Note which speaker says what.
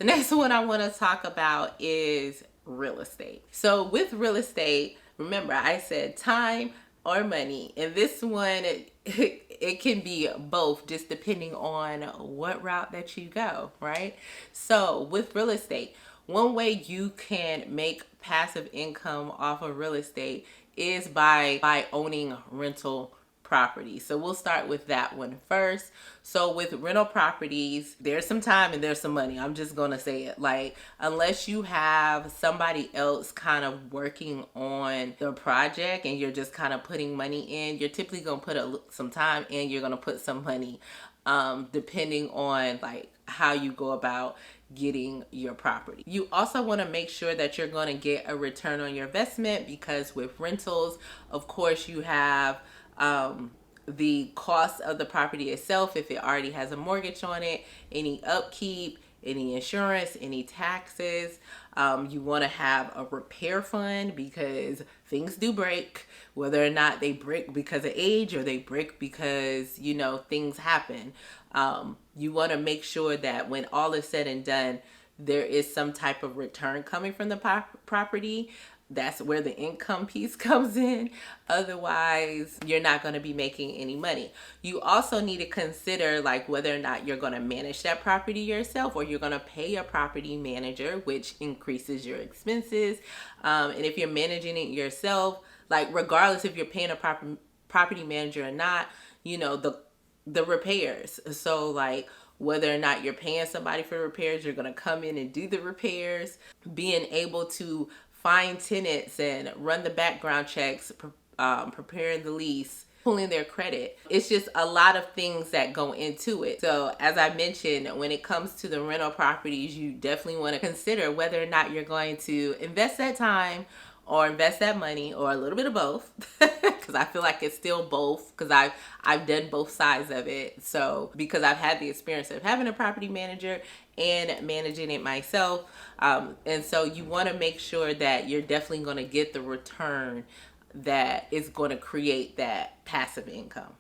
Speaker 1: The next one I want to talk about is real estate. So with real estate, remember I said time or money. And this one, it can be both just depending on what route that you go, right? So with real estate, one way you can make passive income off of real estate is by owning rental properties. So we'll start with that one first. So with rental properties, there's some time and there's some money. I'm just going to say it. Like, unless you have somebody else kind of working on the project and you're just kind of putting money in, you're typically going to put some time and you're going to put some money, depending on like how you go about getting your property. You also want to make sure that you're going to get a return on your investment, because with rentals, of course, you have the cost of the property itself, if it already has a mortgage on it, any upkeep, any insurance, any taxes. You want to have a repair fund because things do break, whether or not they break because of age or they break because, you know, things happen. You want to make sure that when all is said and done, there is some type of return coming from the property. That's where the income piece comes in. Otherwise, you're not going to be making any money. You also need to consider like whether or not you're going to manage that property yourself or you're going to pay a property manager, which increases your expenses. And if you're managing it yourself, like regardless if you're paying a property manager or not, you know, the repairs. So like whether or not you're paying somebody for repairs, you're going to come in and do the repairs. Being able to find tenants and run the background checks, preparing the lease, pulling their credit. It's just a lot of things that go into it. So as I mentioned, when it comes to the rental properties, you definitely want to consider whether or not you're going to invest that time or invest that money, or a little bit of both, because I feel like it's still both, because I've done both sides of it. So because I've had the experience of having a property manager and managing it myself, and so you want to make sure that you're definitely going to get the return that is going to create that passive income.